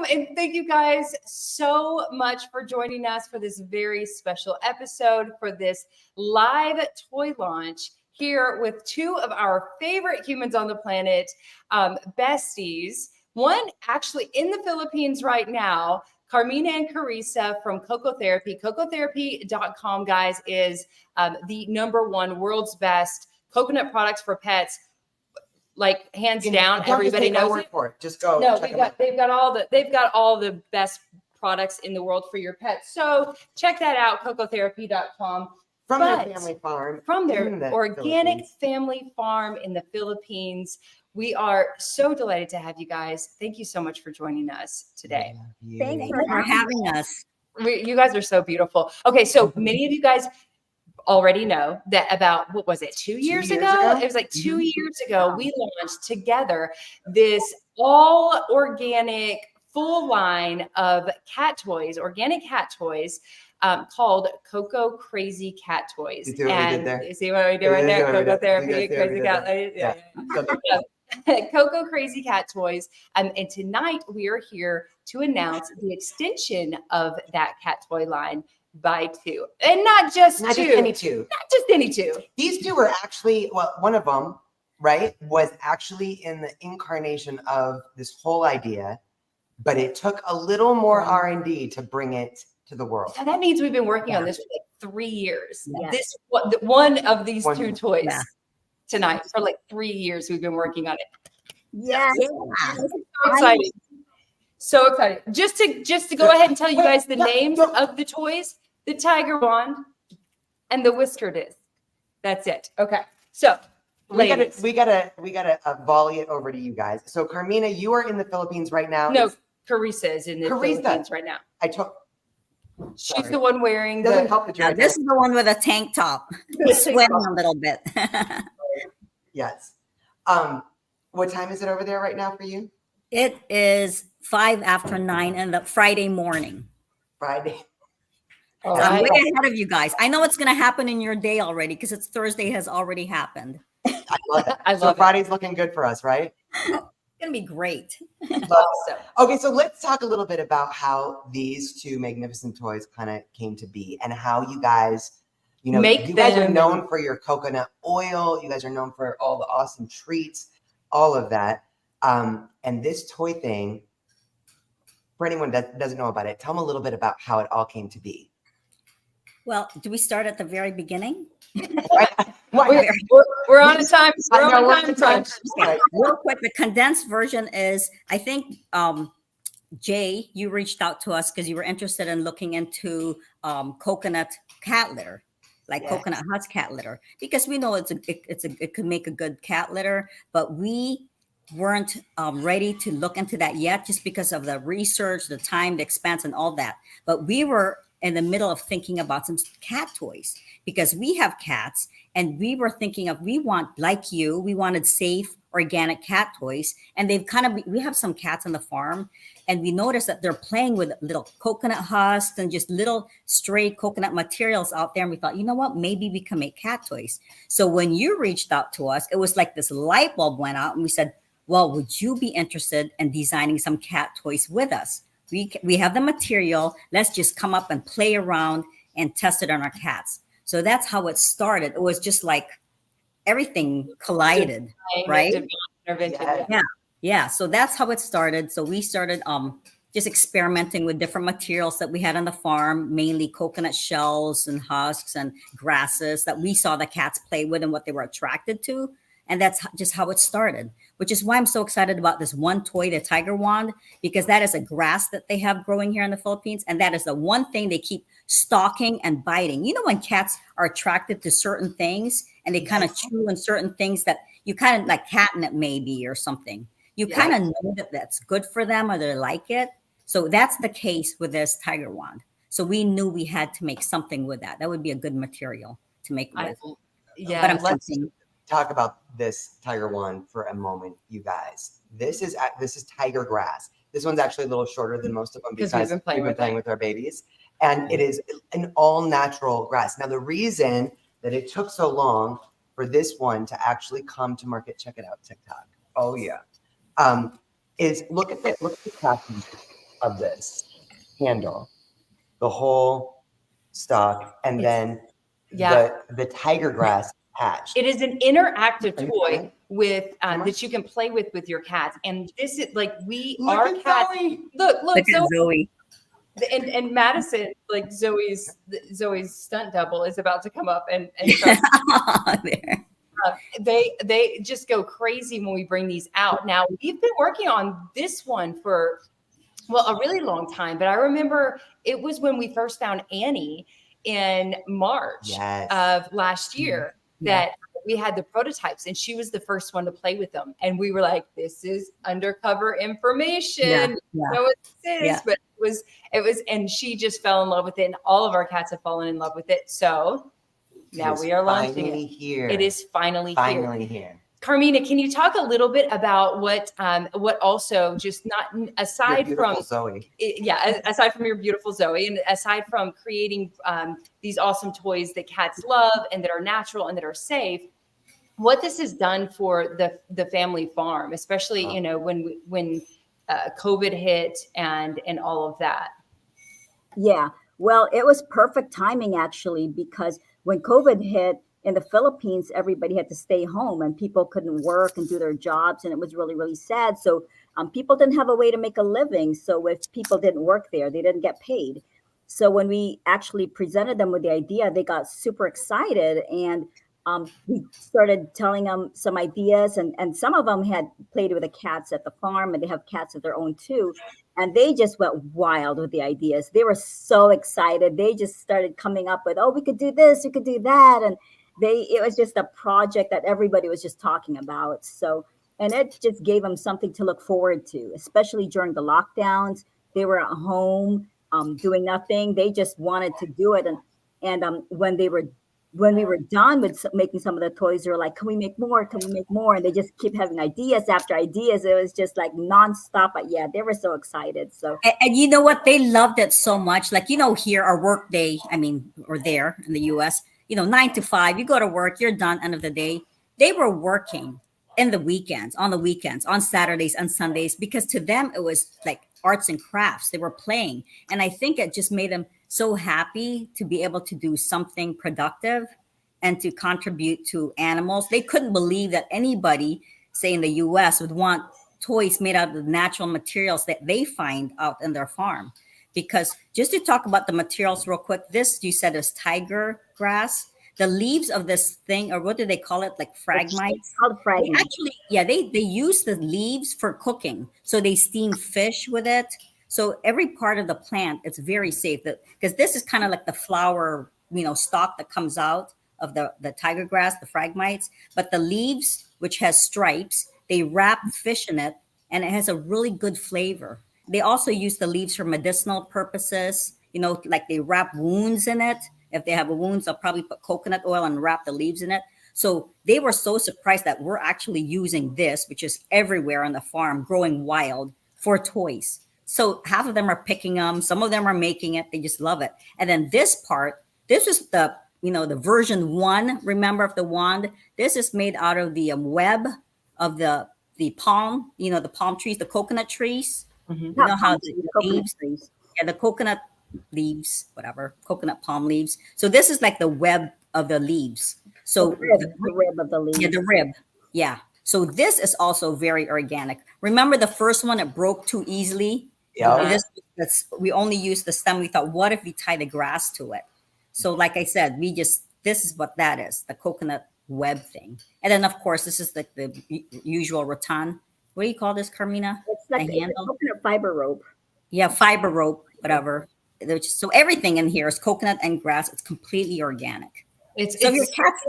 And thank you guys so much for joining us for this very special episode for this live toy launch here with two of our favorite humans on the planet, besties. One actually in the Philippines right now, Carmina and Carissa from Coco Therapy. CocoTherapy.com, guys, is the #1 world's best coconut products for pets. Like hands down, everybody knows it. For it. Just go. No, they've got all the best products in the world for your pets. So check that out, CocoTherapy.com. From their family farm. From their organic family farm in the Philippines. We are so delighted to have you guys. Thank you so much for joining us today. Thanks for having us. You guys are so beautiful. Okay, so many of you guys already know that about, what was it, 2 years ago? It was like 2 years ago, we launched together this all organic full line of cat toys, organic cat toys, called Coco Crazy Cat Toys. You see what we did there? You see what we did right there? Coco Therapy, Crazy Cat. Yeah. Coco Crazy Cat Toys. And tonight we are here to announce the extension of that cat toy line by 2, and not just any two. These two were actually, well, one of them, right, was actually in the incarnation of this whole idea, but it took a little more R&D to bring it to the world. So that means we've been working on this for like 3 years. This one of these two toys tonight for like 3 years we've been working on it. Yes. So exciting. So excited. Just to go ahead and tell you guys the names of the toys: the tiger wand and the whisker disc. That's it. Okay. So we gotta volley it over to you guys. So Carmina, you are in the Philippines right now. No, Carissa is in the Philippines right now. She's the one wearing Doesn't help that you're this is the one with a tank top. Sweating a little bit. Yes. What time is it over there right now for you? It is 5 after 9 in the Friday morning. Friday. So I'm way ahead of you guys. I know what's going to happen in your day already because it's Thursday has already happened. I love it. So Friday's looking good for us, right? It's going to be great. Awesome. Okay, so let's talk a little bit about how these two magnificent toys kind of came to be and how you guys, you guys are known for your coconut oil. You guys are known for all the awesome treats, all of that. And this toy thing, for anyone that doesn't know about it, tell them a little bit about how it all came to be. Well, do we start at the very beginning? We're on a time. We're on a time crunch. Real quick, the condensed version is, I think, Jay, you reached out to us because you were interested in looking into coconut cat litter, like coconut husk cat litter, because we know it could make a good cat litter, but we weren't ready to look into that yet, just because of the research, the time, the expense, and all that. But we were in the middle of thinking about some cat toys because we have cats, and we were thinking of, we wanted safe organic cat toys, and we have some cats on the farm, and we noticed that they're playing with little coconut husks and just little stray coconut materials out there, and we thought, you know what, maybe we can make cat toys. So when you reached out to us, it was like this light bulb went out, and we said, well, would you be interested in designing some cat toys with us? We have the material. Let's just come up and play around and test it on our cats. So that's how it started. It was just like everything collided, right? Yeah. So that's how it started. So we started just experimenting with different materials that we had on the farm, mainly coconut shells and husks and grasses that we saw the cats play with and what they were attracted to. And that's just how it started, which is why I'm so excited about this one toy, the tiger wand, because that is a grass that they have growing here in the Philippines. And that is the one thing they keep stalking and biting. You know, when cats are attracted to certain things and they kind of chew on certain things that you kind of like catnip maybe or something. You kind of know that that's good for them or they like it. So that's the case with this tiger wand. So we knew we had to make something with that. That would be a good material to make with. Yeah, let's talk about this tiger wand for a moment, you guys. This is tiger grass. This one's actually a little shorter than most of them because we've been playing with our babies. And it is an all-natural grass. Now, the reason that it took so long for this one to actually come to market, check it out, TikTok. Oh, yeah. Is look at the crafting of this handle, the whole stalk, and then the tiger grass patch. It is an interactive toy with that you can play with your cats, and this is like our cats. Look at Zoe. And Madison, like Zoe's stunt double, is about to come up and they just go crazy when we bring these out. Now, we've been working on this one for a really long time, but I remember it was when we first found Annie in March of last year that we had the prototypes, and she was the first one to play with them. And we were like, this is undercover information. You know what this is, but it was, and she just fell in love with it. And all of our cats have fallen in love with it. So now we are launching it. Here. It is finally here. Carmina, can you talk a little bit about what also just not aside from Zoe? Aside from your beautiful Zoe, and aside from creating these awesome toys that cats love and that are natural and that are safe, what this has done for the family farm, especially when COVID hit and all of that. Yeah, well, it was perfect timing actually, because when COVID hit in the Philippines, everybody had to stay home and people couldn't work and do their jobs. And it was really, really sad. So people didn't have a way to make a living. So if people didn't work there, they didn't get paid. So when we actually presented them with the idea, they got super excited. And we started telling them some ideas. And some of them had played with the cats at the farm, and they have cats of their own too. And they just went wild with the ideas. They were so excited. They just started coming up with, we could do this, we could do that. And it was just a project that everybody was just talking about. So, and it just gave them something to look forward to, especially during the lockdowns. They were at home doing nothing. They just wanted to do it. And when we were done with making some of the toys, they were like, can we make more? Can we make more? And they just keep having ideas after ideas. It was just like nonstop. But yeah, they were so excited. So, and you know what? They loved it so much. Like, here, our work day, or there in the US, 9 to 5, you go to work, you're done, end of the day. They were working on the weekends, on Saturdays and Sundays, because to them, it was like arts and crafts. They were playing. And I think it just made them so happy to be able to do something productive and to contribute to animals. They couldn't believe that anybody, say in the US, would want toys made out of the natural materials that they find out in their farm. Because just to talk about the materials real quick, this you said is tiger grass. The leaves of this thing, or what do they call it? Like phragmites? It's called phragmites. Actually, they use the leaves for cooking. So they steam fish with it. So every part of the plant, it's very safe. Because this is kind of like the flower, stalk that comes out of the tiger grass, the phragmites. But the leaves, which has stripes, they wrap fish in it, and it has a really good flavor. They also use the leaves for medicinal purposes, like they wrap wounds in it. If they have a wound, they'll probably put coconut oil and wrap the leaves in it. So they were so surprised that we're actually using this, which is everywhere on the farm, growing wild, for toys. So half of them are picking them. Some of them are making it. They just love it. And then this was the version 1, remember, of the wand. This is made out of the web of the palm, the palm trees, the coconut trees. Mm-hmm. You know how the leaves, the coconut leaves, whatever, coconut palm leaves. So this is like the web of the leaves. So the rib of the leaves. Yeah, the rib. Yeah. So this is also very organic. Remember the first one, it broke too easily? Yeah. We only used the stem. We thought, what if we tie the grass to it? So like I said, this is what that is, the coconut web thing. And then of course, this is like the usual rattan. What do you call this, Carmina? It's like a coconut fiber rope. Yeah, fiber rope, whatever. So everything in here is coconut and grass. It's completely organic. It's your cats,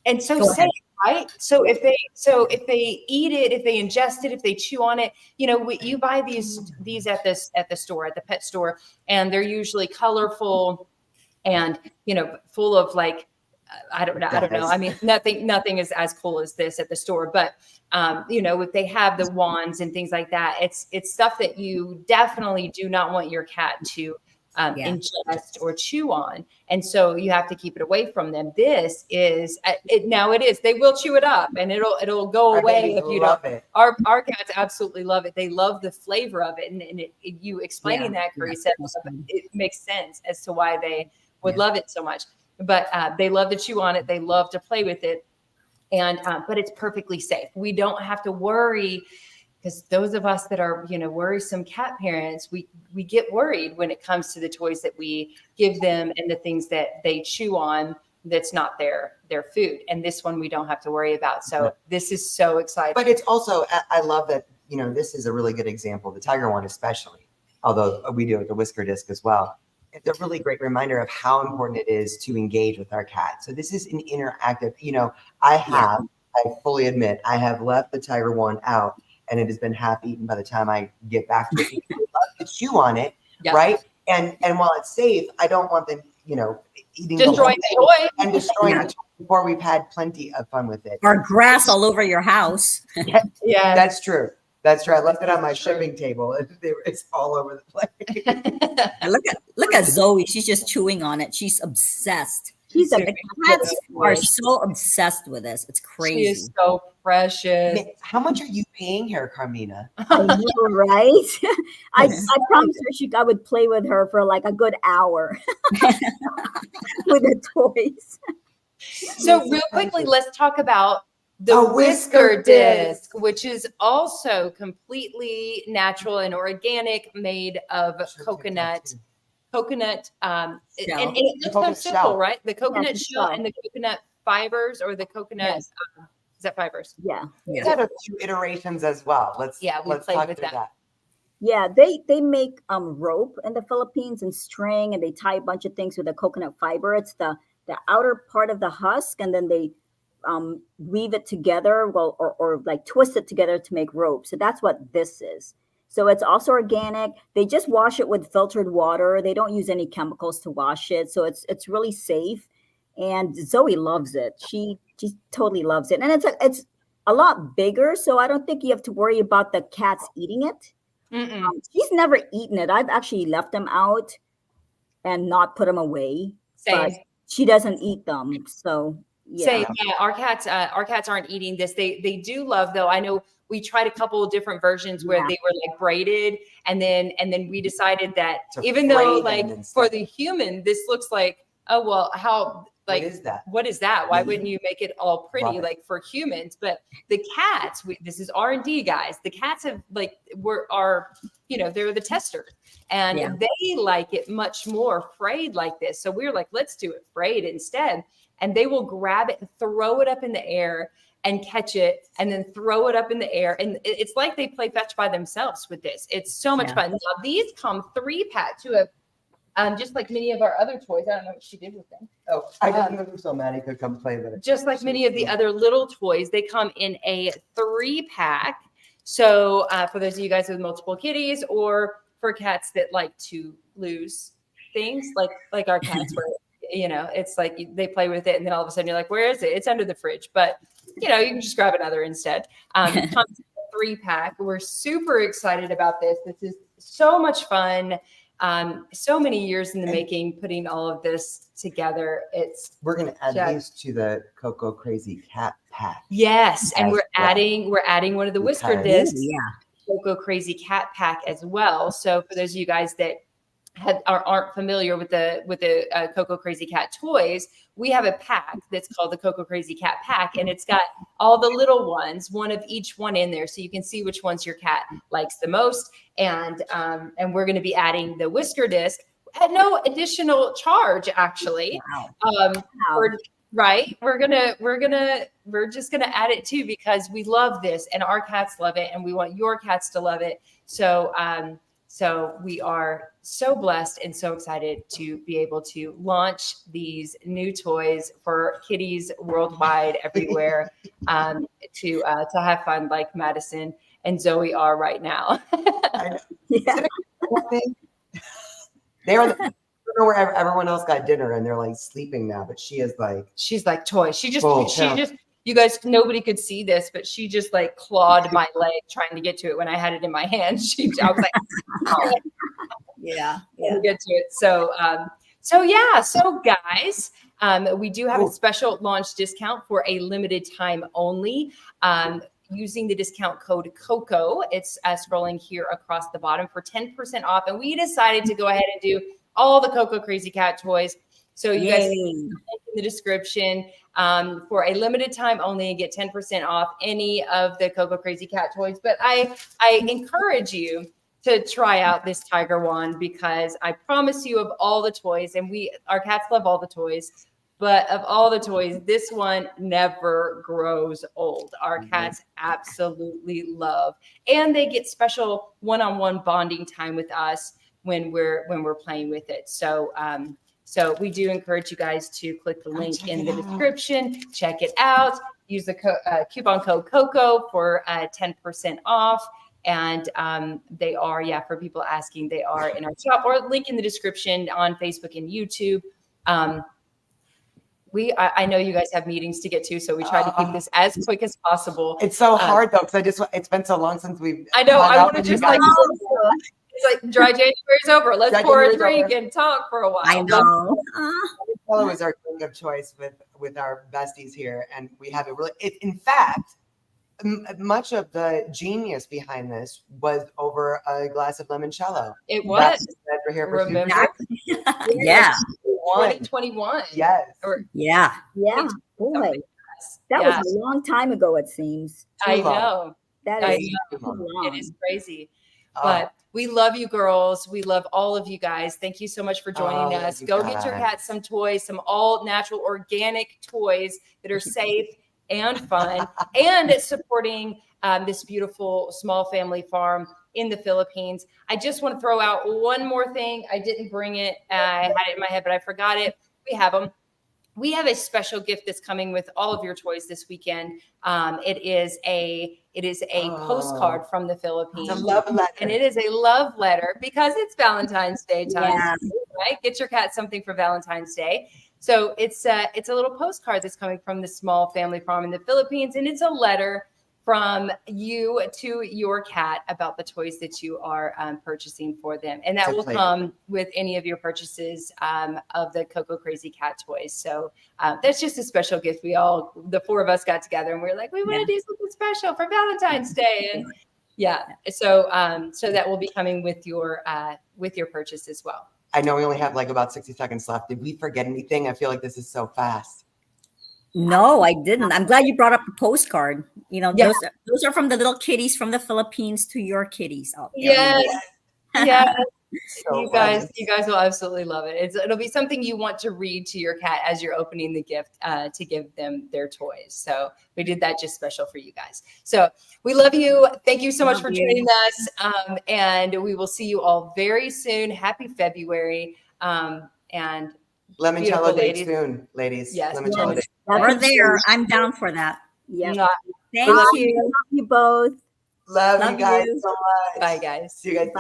and so safe. Right. So if they eat it, if they ingest it, if they chew on it, you buy these at the store, at the pet store, and they're usually colorful and full of like I don't know. I mean, nothing is as cool as this at the store, but if they have the wands and things like that, it's stuff that you definitely do not want your cat to ingest or chew on. And so you have to keep it away from them. This is now it is, they will chew it up and it'll go away if you don't. Our cats absolutely love it. They love the flavor of it. And you explaining that, Carissa, it makes sense as to why they would love it so much. But they love to chew on it. They love to play with it. And but it's perfectly safe. We don't have to worry, because those of us that are, worrisome cat parents, we get worried when it comes to the toys that we give them and the things that they chew on that's not their food. And this one we don't have to worry about. So this is so exciting. But it's also, I love that, this is a really good example, the tiger one especially, although we do it with the Whisker Disc as well. It's a really great reminder of how important it is to engage with our cat. So this is an interactive, I fully admit, I have left the tiger one out and it has been half eaten by the time I get back to it. I love to chew on it, right? And while it's safe, I don't want them, eating destroying the toy and destroying the toy before we've had plenty of fun with it. Or grass all over your house. Yeah, that's true. That's true. I left it on my shipping table. It's all over the place. Look at Zoe. She's just chewing on it. She's obsessed. The cats are so obsessed with this. It's crazy. She is so precious. How much are you paying her, Carmina? I know, right? I promised her I would play with her for like a good hour with the toys. So real quickly, let's talk about the Whisker Disc, which is also completely natural and organic, made of coconut, and it looks so simple, right? The coconut shell and the coconut fibers, or the coconut, is that fibers? Yeah. It's had a few iterations as well. Let's played with that. Yeah, they make rope in the Philippines and string, and they tie a bunch of things with the coconut fiber. It's the outer part of the husk, and then they weave it together, or like twist it together to make rope. So that's what this is. So it's also organic. They just wash it with filtered water. They don't use any chemicals to wash it. So it's really safe. And Zoe loves it. She totally loves it. And it's a lot bigger. So I don't think you have to worry about the cats eating it. She's never eaten it. I've actually left them out and not put them away. Same. But she doesn't eat them. So Same. Yeah, our cats aren't eating this. They do love, though. I know we tried a couple of different versions where they were like braided, and then we decided that even though like for the human this looks like, oh well, how like what is that? Why wouldn't you make it all pretty like for humans? But the cats, this is R&D, guys. The cats have are they're the testers, and they like it much more frayed like this. So we were like, let's do it frayed instead. And they will grab it and throw it up in the air and catch it, and then throw it up in the air. And it's like they play fetch by themselves with this. It's so much fun. Now, these come 3-pack to just like many of our other toys. I don't know what she did with them. Oh, I didn't know so Maddie could come play with it. Just like many of the other little toys, they come in a 3-pack. So for those of you guys with multiple kitties, or for cats that like to lose things, like our cats were. It's like they play with it, and then all of a sudden you're like, where is it? It's under the fridge. But you can just grab another instead. Comes in a 3-pack. We're super excited about this. This is so much fun. So many years in the making, putting all of this together. We're gonna add these to the Coco Crazy Cat Pack. Yes, and we're adding one of the Whisker Discs. Coco Crazy Cat Pack as well. So for those of you guys that aren't familiar with the Coco Crazy Cat Toys, we have a pack that's called the Coco Crazy Cat Pack, and it's got all the little ones, one of each one in there, so you can see which ones your cat likes the most. And we're going to be adding the Whisker Disc at no additional charge, actually. Right? We're just gonna add it too, because we love this, and our cats love it, and we want your cats to love it. So So we are so blessed and so excited to be able to launch these new toys for kitties worldwide, everywhere, to have fun like Madison and Zoe are right now. I know. Yeah. They are. I don't know where everyone else got dinner and they're like sleeping now, but she's like toys. She just, you guys, nobody could see this, but she just like clawed my leg trying to get to it when I had it in my hand. I was like, oh. Yeah. Get to it. So guys, we do have a special launch discount for a limited time only. Using the discount code COCO, it's scrolling here across the bottom for 10% off. And we decided to go ahead and do all the Coco Crazy Cat toys. So you guys in the description for a limited time only and get 10% off any of the Coco Crazy Cat toys. But I encourage you to try out this tiger wand, because I promise you, of all the toys, and our cats love all the toys, but of all the toys, this one never grows old. Our cats absolutely love, and they get special one-on-one bonding time with us when we're playing with it. So so we do encourage you guys to click the link in the description, check it out, use the coupon code COCO for 10% off. And they are, for people asking, they are in our shop, or link in the description on Facebook and YouTube. I know you guys have meetings to get to, so we try to keep this as quick as possible. It's so hard though, because it's been so long since we've. I know. I want to just like, it's like dry January's over. Let's pour a drink and talk for a while. I know. Limoncello is our drink of choice with our besties here, and we have it really. In fact, much of the genius behind this was over a glass of limoncello. It was. We're here for Remember? Yeah. 2021. Yes. Yeah. Boy, that was a long time ago, it seems. I know. That is too long. It is crazy. But we love you girls. We love all of you guys. Thank you so much for joining us. Go get your cats some toys, some all natural organic toys that are safe and fun, and supporting this beautiful small family farm in the Philippines. I just want to throw out one more thing. I didn't bring it. I had it in my head, but I forgot it. We have them. We have a special gift that's coming with all of your toys this weekend. It is a postcard from the Philippines. It's a love letter. And it is a love letter because it's Valentine's Day time, right? Get your cat something for Valentine's Day. So it's a little postcard that's coming from the small family farm in the Philippines, and it's a letter from you to your cat about the toys that you are purchasing for them. And that will come with any of your purchases of the Coco Crazy Cat Toys. So that's just a special gift. The four of us got together and we were like, we want to do something special for Valentine's Day. And so that will be coming with your purchase as well. I know we only have like about 60 seconds left. Did we forget anything? I feel like this is so fast. No, I didn't. I'm glad you brought up the postcard. You know, those are from the little kitties from the Philippines to your kitties out there. Yes. So you guys will absolutely love it. It'll be something you want to read to your cat as you're opening the gift to give them their toys. So we did that just special for you guys. So we love you. Thank you so much for joining us. And we will see you all very soon. Happy February. And Limoncello date soon, ladies. Yes. Limoncello date. We're there. I'm down for that. Yeah. Thank you. Love you both. Love you guys so much. Bye, guys. See you guys soon.